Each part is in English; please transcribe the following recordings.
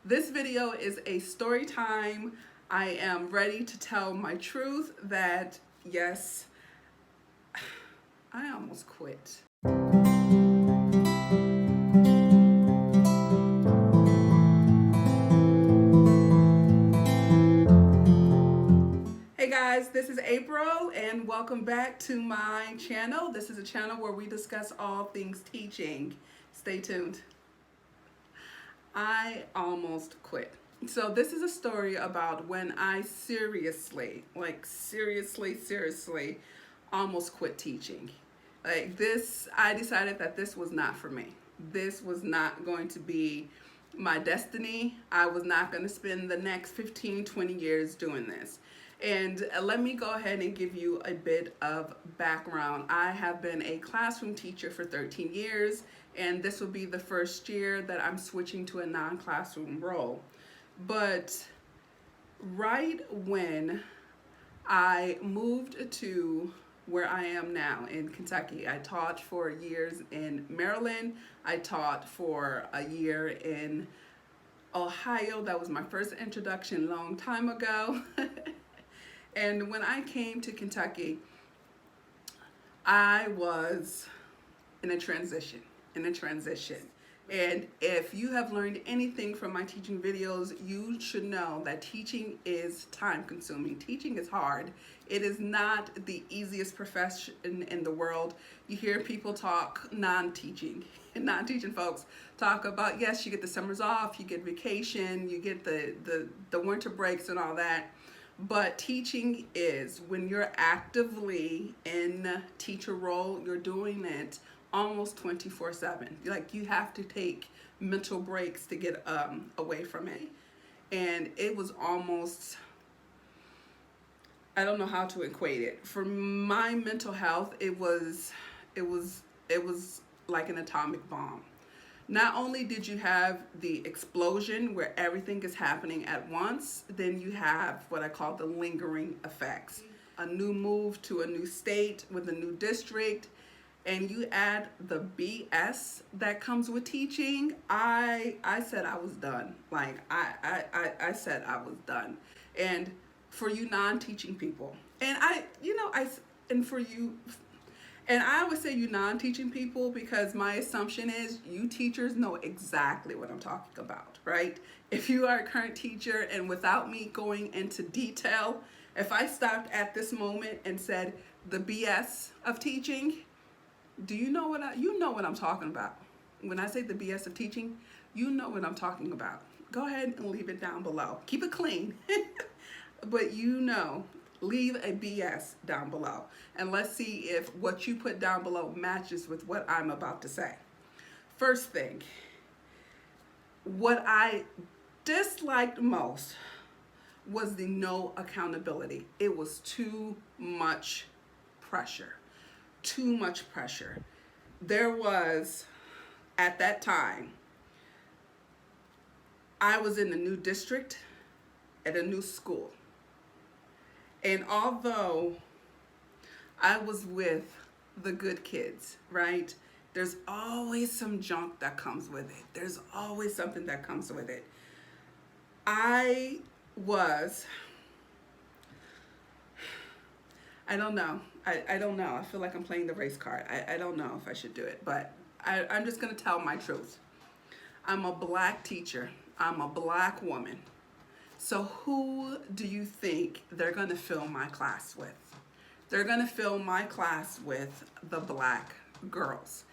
This video is a story time. I am ready to tell my truth that yes, I almost quit. Hey guys, this is April and welcome back to my channel. This is a channel where we discuss all things teaching. Stay tuned. I almost quit. So this is a story about when I seriously almost quit teaching. Like this, I decided that this was not for me. This was not going to be my destiny. I was not going to spend the next 15, 20 years doing this. And let me go ahead and give you a bit of background. I have been a classroom teacher for 13 years, and this will be the first year that I'm switching to a non-classroom role. But right when I moved to where I am now in Kentucky, I taught for years in Maryland. I taught for a year in Ohio. That was my first introduction a long time ago. And when I came to Kentucky, I was in a transition. And if you have learned anything from my teaching videos, you should know that teaching is time consuming. Teaching is hard. It is not the easiest profession in the world. You hear people talk non-teaching folks talk about, yes, you get the summers off, you get vacation, you get the winter breaks and all that. But teaching is, when you're actively in teacher role, you're doing it almost 24/7. Like you have to take mental breaks to get away from it. And it was almost, I don't know how to equate it. For my mental health, it was like an atomic bomb. Not only did you have the explosion where everything is happening at once, then you have what I call the lingering effects. A new move to a new state with a new district, and you add the BS that comes with teaching. I said I was done. Like I said I was done. And for you non-teaching people, and and I would say you non-teaching people because my assumption is you teachers know exactly what I'm talking about, right? If you are a current teacher, and without me going into detail, if I stopped at this moment and said the BS of teaching, do you know what I'm talking about? When I say the BS of teaching, you know what I'm talking about. Go ahead and leave it down below. Keep it clean, but leave a BS down below. And let's see if what you put down below matches with what I'm about to say. First thing, what I disliked most was the no accountability. It was too much pressure. Too much pressure. There was, at that time, I was in a new district at a new school. And although I was with the good kids, right? There's always some junk that comes with it. There's always something that comes with it. I don't know. I don't know. I feel like I'm playing the race card. I don't know if I should do it, but I'm just going to tell my truth. I'm a black teacher. I'm a black woman. So who do you think they're going to fill my class with? They're going to fill my class with the black girls.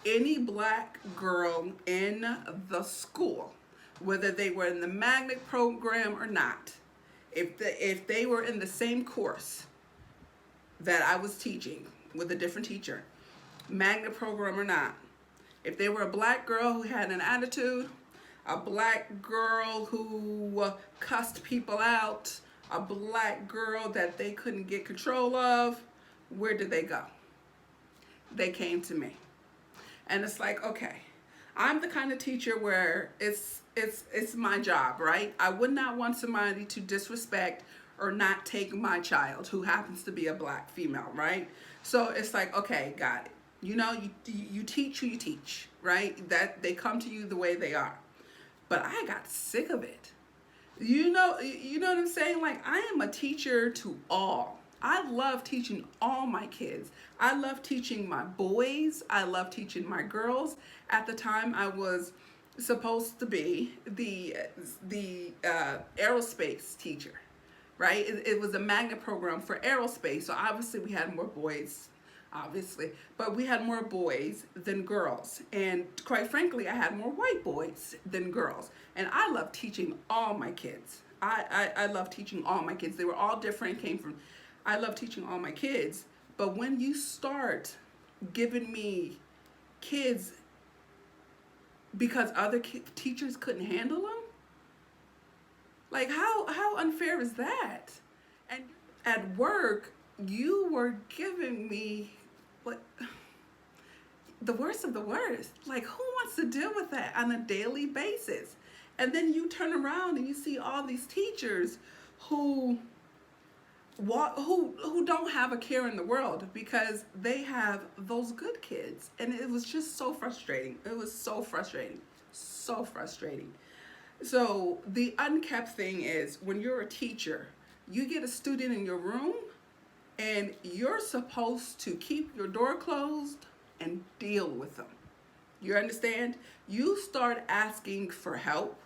Any black girl in the school, whether they were in the magnet program or not, if they were in the same course that I was teaching with a different teacher, magnet program or not, if they were a black girl who had an attitude, a black girl who cussed people out, a black girl that they couldn't get control of, where did they go? They came to me. And it's like, okay, I'm the kind of teacher where it's my job, right? I would not want somebody to disrespect or not take my child who happens to be a black female, right? So it's like, okay, got it. You teach who you teach, right? That they come to you the way they are. but I got sick of it. You know what I'm saying? Like, I am a teacher to all. I love teaching all my kids. I love teaching my boys. I love teaching my girls. At the time, I was supposed to be the aerospace teacher, right? It was a magnet program for aerospace. So obviously we had more boys, obviously, but we had more boys than girls. And quite frankly, I had more white boys than girls. And I love teaching all my kids. I love teaching all my kids. They were all different, I love teaching all my kids. But when you start giving me kids because other teachers couldn't handle them, like, how unfair is that? And at work, you were giving me what the worst of the worst. Like, who wants to deal with that on a daily basis? And then you turn around and you see all these teachers who don't have a care in the world because they have those good kids. And it was just so frustrating. It was so frustrating. So frustrating. So the unkept thing is, when you're a teacher, you get a student in your room and you're supposed to keep your door closed and deal with them. You understand? You start asking for help.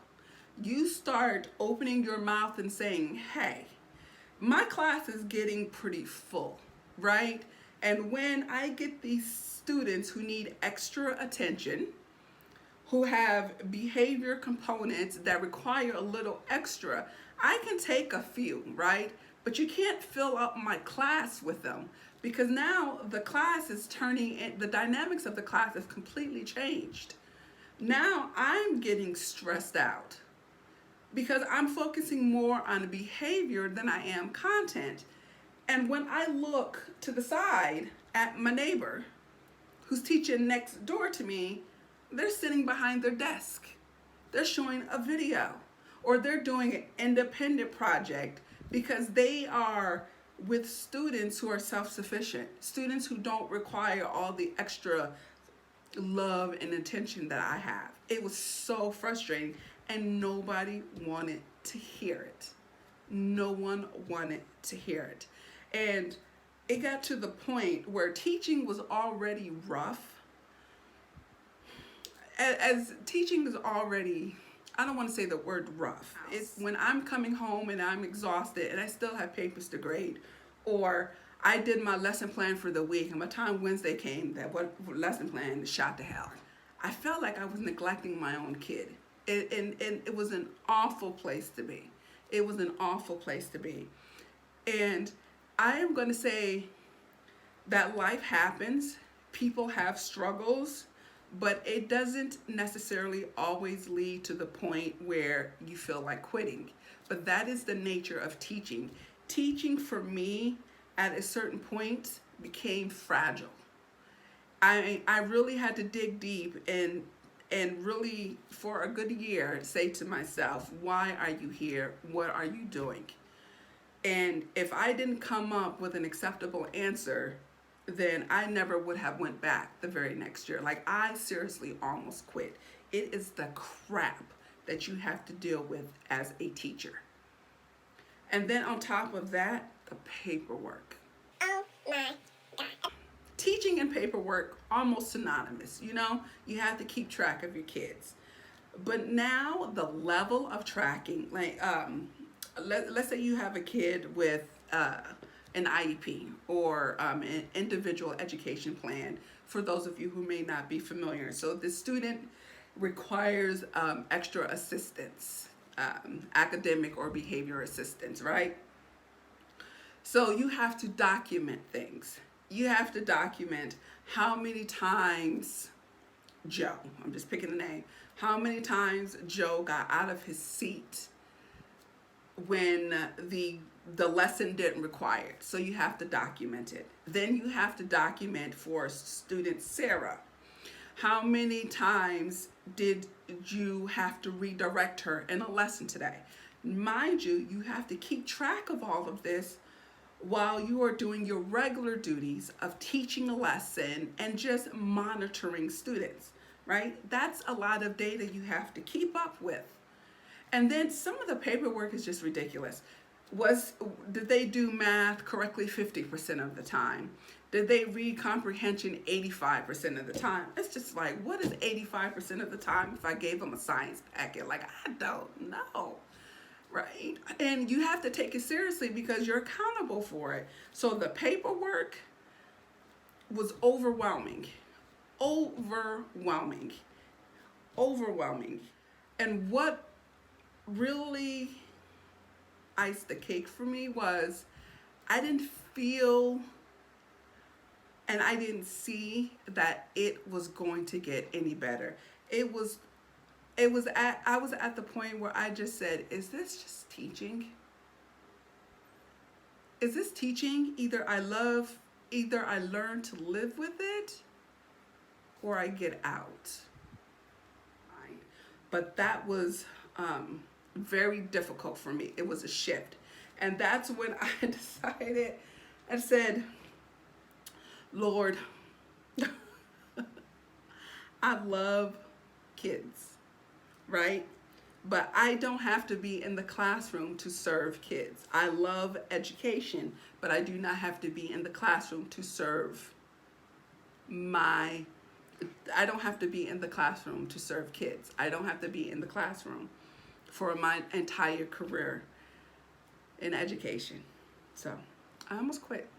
You start opening your mouth and saying, hey, my class is getting pretty full, right? And when I get these students who need extra attention, who have behavior components that require a little extra, I can take a few, right? But you can't fill up my class with them, because now the class is the dynamics of the class has completely changed. Now I'm getting stressed out because I'm focusing more on behavior than I am content. And when I look to the side at my neighbor who's teaching next door to me, they're sitting behind their desk. They're showing a video, or they're doing an independent project because they are with students who are self-sufficient, students who don't require all the extra love and attention that I have. It was so frustrating, and nobody wanted to hear it. No one wanted to hear it. And it got to the point where teaching was already rough. As teaching is already, I don't want to say the word rough. It's when I'm coming home and I'm exhausted and I still have papers to grade, or I did my lesson plan for the week and by the time Wednesday came, that lesson plan is shot to hell. I felt like I was neglecting my own kid. And it was an awful place to be. It was an awful place to be. And I am going to say that life happens. People have struggles. But it doesn't necessarily always lead to the point where you feel like quitting. But that is the nature of teaching. Teaching for me at a certain point became fragile. I really had to dig deep and really for a good year say to myself, why are you here? What are you doing? And if I didn't come up with an acceptable answer, then I never would have went back the very next year. Like, I seriously almost quit. It is the crap that you have to deal with as a teacher. And then on top of that, the paperwork. Oh my God. Teaching and paperwork, almost synonymous. You know, you have to keep track of your kids. But now the level of tracking, like, let's say you have a kid with an IEP or an individual education plan, for those of you who may not be familiar. So the student requires extra assistance, academic or behavior assistance, right? So you have to document things. You have to document how many times Joe, I'm just picking a name, how many times Joe got out of his seat when the lesson didn't require it. So you have to document it. Then you have to document for student Sarah, how many times did you have to redirect her in a lesson today? Mind you, you have to keep track of all of this while you are doing your regular duties of teaching a lesson and just monitoring students. right? That's a lot of data you have to keep up with. And then some of the paperwork is just ridiculous. Was did they do math correctly 50% of the time? Did they read comprehension 85% of the time? It's just like, what is 85% of the time if I gave them a science packet? Like, I don't know, right? And you have to take it seriously because you're accountable for it. So the paperwork was overwhelming, overwhelming, overwhelming. And what really iced the cake for me was I didn't feel and I didn't see that it was going to get any better. I was at the point where I just said, is this just teaching? Is this teaching? Either I learn to live with it or I get out. Right? But that was very difficult for me. It was a shift. And that's when I decided, I said, Lord, I love kids, right? But I don't have to be in the classroom to serve kids. I love education, but I do not have to be in the classroom to serve I don't have to be in the classroom to serve kids. I don't have to be in the classroom for my entire career in education. So I almost quit,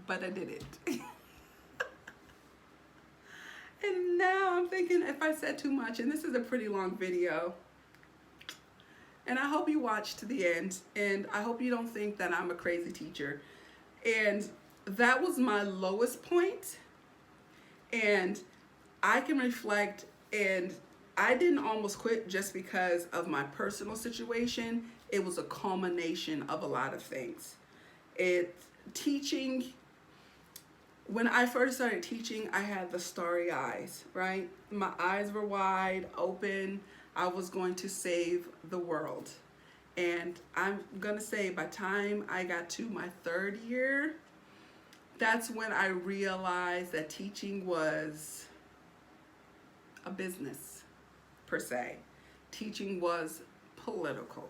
but I did it. And now I'm thinking if I said too much, and this is a pretty long video, and I hope you watch to the end, and I hope you don't think that I'm a crazy teacher. And that was my lowest point, and I can reflect, and I didn't almost quit just because of my personal situation. It was a culmination of a lot of things. Teaching, when I first started teaching, I had the starry eyes, right? My eyes were wide open. I was going to save the world. And I'm going to say by the time I got to my third year, that's when I realized that teaching was a business, per se. Teaching was political.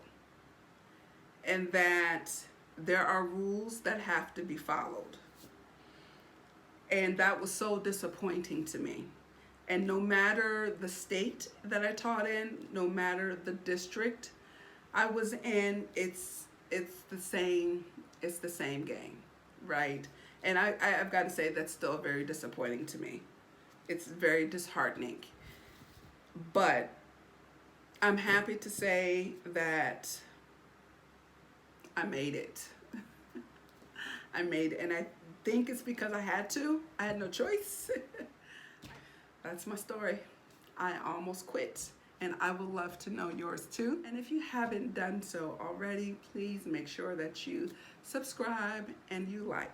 And that there are rules that have to be followed. And that was so disappointing to me. And no matter the state that I taught in, no matter the district I was in, it's the same game, right? And I've got to say that's still very disappointing to me. It's very disheartening. But I'm happy to say that I made it. I made it, and I think it's because I had to. I had no choice. That's my story. I almost quit, and I would love to know yours too. And if you haven't done so already, please make sure that you subscribe and you like.